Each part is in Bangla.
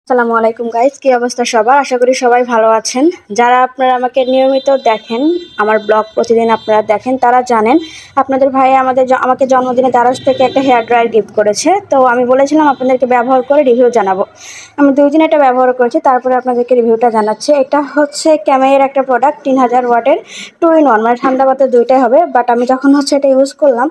আসসালামু আলাইকুম গাইস, কি অবস্থা সবার? আশা করি সবাই ভালো আছেন। যারা আপনারা আমাকে নিয়মিত দেখেন, আমার ব্লগ প্রতিদিন আপনারা দেখেন, তারা জানেন আপনাদের ভাই আমাকে জন্মদিনে দারাজ থেকে একটা হেয়ার ড্রায়ার গিফট করেছে। তো আমি বলেছিলাম আপনাদেরকে ব্যবহার করে রিভিউ জানাবো। আমি 2 দিন এটা ব্যবহার করেছি, তারপরে আপনাদেরকে রিভিউটা জানাচ্ছি। এটা হচ্ছে ক্যামের একটা প্রোডাক্ট, 3000 ওয়াটের 2 in 1, মানে ঠান্ডা বাতাস দুইটাই হবে। বাট আমি যখন এটা ইউজ করলাম,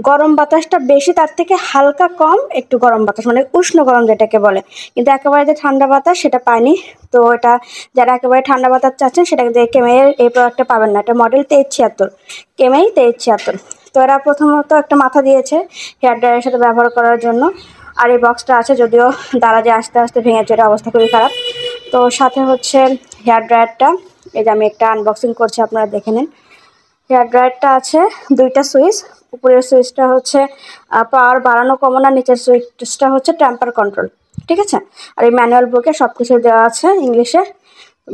গরম বাতাসটা বেশি, তার থেকে হালকা কম একটু গরম বাতাস, মানে উষ্ণ গরম যেটাকে বলে, কিন্তু একেবারে যে ঠান্ডা বাতাস সেটা পাইনি। তো এটা যারা একেবারে ঠান্ডা বাতাস চাচ্ছেন সেটা কেমের এই প্রোডাক্টটা পাবেন না। এটা মডেল 2376, কেমেই 2376। তো এরা প্রথমত একটা মাথা দিয়েছে হেয়ার ড্রায়ারের সাথে ব্যবহার করার জন্য, আর এই বক্সটা আছে, যদিও দারাজে আস্তে আস্তে ভেঙেছে, এটা অবস্থা খুবই খারাপ। তো সাথে হচ্ছে হেয়ার ড্রায়ারটা, এই যে আমি একটা আনবক্সিং করছি, আপনারা দেখে নিন। হেয়ার ড্রায়ারটা আছে 2টা সুইচ। উপরের সুইচটা হচ্ছে পাওয়ার বাড়ানো কমানো, নিচের সুইচটা হচ্ছে টেম্পার কন্ট্রোল, ঠিক আছে। আর এই ম্যানুয়াল বুকে সব কিছু দেওয়া আছে ইংলিশে।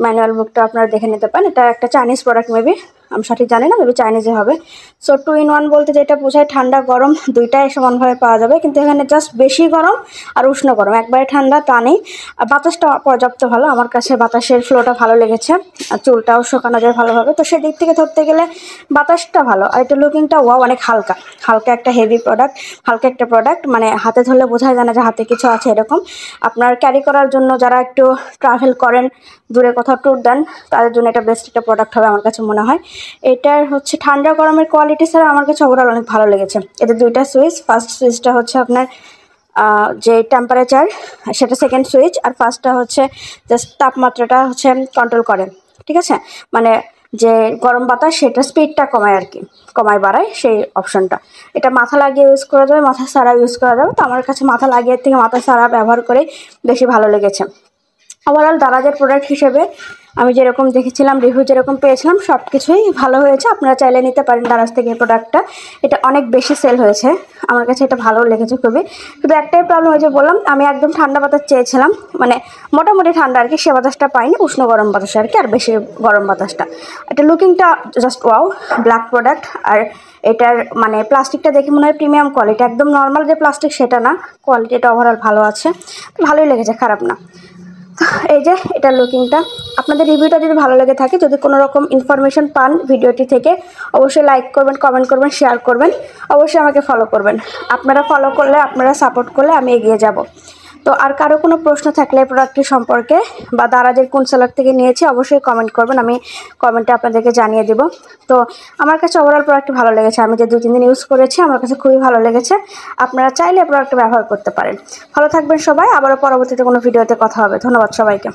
ম্যানুয়াল বুকটা আপনারা দেখে নিতে পারেন। এটা একটা চাইনিজ প্রোডাক্ট, মেবি, আমি সঠিক জানি না, মেবি চাইনিজে হবে। সো 2 in 1 বলতে যেটা বোঝায় ঠান্ডা গরম দুইটাই সমানভাবে পাওয়া যাবে, কিন্তু এখানে জাস্ট বেশি গরম আর উষ্ণ গরম, একবারে ঠান্ডা তা নেই। আর বাতাসটা পর্যাপ্ত ভালো, আমার কাছে বাতাসের ফ্লোটা ভালো লেগেছে, আর চুলটাও শুকানো যায় ভালোভাবে। তো সেদিক থেকে ধরতে গেলে বাতাসটা ভালো। আর এটা লুকিংটা ওয়াও, অনেক হালকা হালকা একটা হেভি প্রোডাক্ট, হালকা একটা প্রোডাক্ট, মানে হাতে ধরলে বোঝা যায় না যে হাতে কিছু আছে এরকম। আপনার ক্যারি করার জন্য, যারা একটু ট্রাভেল করেন, দূরে কোথাও ট্যুর দেন, তাদের জন্য এটা বেস্ট একটা প্রোডাক্ট হবে আমার কাছে মনে হয়। এটার হচ্ছে ঠান্ডা গরমের কোয়ালিটি স্যার আমার কাছে ওভারঅল অনেক ভালো লেগেছে। এতে 2টা সুইচ, ফার্স্ট সুইচটা হচ্ছে আপনার যে টেম্পারেচার, সেটা সেকেন্ড সুইচ, আর ফার্স্টটা হচ্ছে জাস্ট তাপমাত্রাটা হচ্ছে কন্ট্রোল করে, ঠিক আছে। মানে যে গরম বাতাস সেটা স্পিডটা কমায় আর কি, কমায় বাড়ায় সেই অপশনটা। এটা মাথা লাগিয়ে ইউজ করা যাবে, মাথা ছাড়া ইউজ করা যাবে। তো আমার কাছে মাথা লাগিয়ে থেকে মাথা ছাড়া ব্যবহার করে বেশি ভালো লেগেছে। ওভারঅল দারাজের প্রোডাক্ট হিসেবে আমি যেরকম দেখেছিলাম, রিভিউ যেরকম পেয়েছিলাম, সব কিছুই ভালো হয়েছে। আপনারা চাইলে নিতে পারেন দারাজ থেকে এই প্রোডাক্টটা। এটা অনেক বেশি সেল হয়েছে, আমার কাছে এটা ভালো লেগেছে খুবই। শুধু একটাই প্রবলেম হয়েছে, বললাম আমি একদম ঠান্ডা বাতাস চেয়েছিলাম, মানে মোটামুটি ঠান্ডা আর কি, সে বাতাসটা পাইনি, উষ্ণ গরম বাতাস আর কি, আর বেশি গরম বাতাসটা। এটা লুকিংটা জাস্ট ওয়াও, ব্ল্যাক প্রোডাক্ট। আর এটার মানে প্লাস্টিকটা দেখে মনে হয় প্রিমিয়াম কোয়ালিটি, একদম নর্মাল যে প্লাস্টিক সেটা না, কোয়ালিটিটা ওভারঅল ভালো আছে, ভালোই লেগেছে, খারাপ না। এই যে এটার লুকিংটা। আপনাদের রিভিউটা যদি ভালো লেগে থাকে, যদি কোনো রকম ইনফরমেশন পান ভিডিওটি থেকে, অবশ্যই লাইক করবেন, কমেন্ট করবেন, শেয়ার করবেন, অবশ্যই আমাকে ফলো করবেন। আপনারা ফলো করলে, আপনারা সাপোর্ট করলে আমি এগিয়ে যাব। তো আর কারো কোনো প্রশ্ন থাকলে প্রোডাক্টটি সম্পর্কে, বা দারাজের কোন সেলার থেকে নিয়েছি, অবশ্যই কমেন্ট করবেন, আমি কমেন্টে আপনাদেরকে জানিয়ে দেব। তো আমার কাছে ওভারঅল প্রোডাক্টটি ভালো লেগেছে, আমি যে 2-3 দিন ইউজ করেছি, আমার কাছে খুবই ভালো লেগেছে। আপনারা চাইলে প্রোডাক্টটা ব্যবহার করতে পারেন। ভালো থাকবেন সবাই, আবারও পরবর্তীতে কোনো ভিডিওতে কথা হবে। ধন্যবাদ সবাইকে।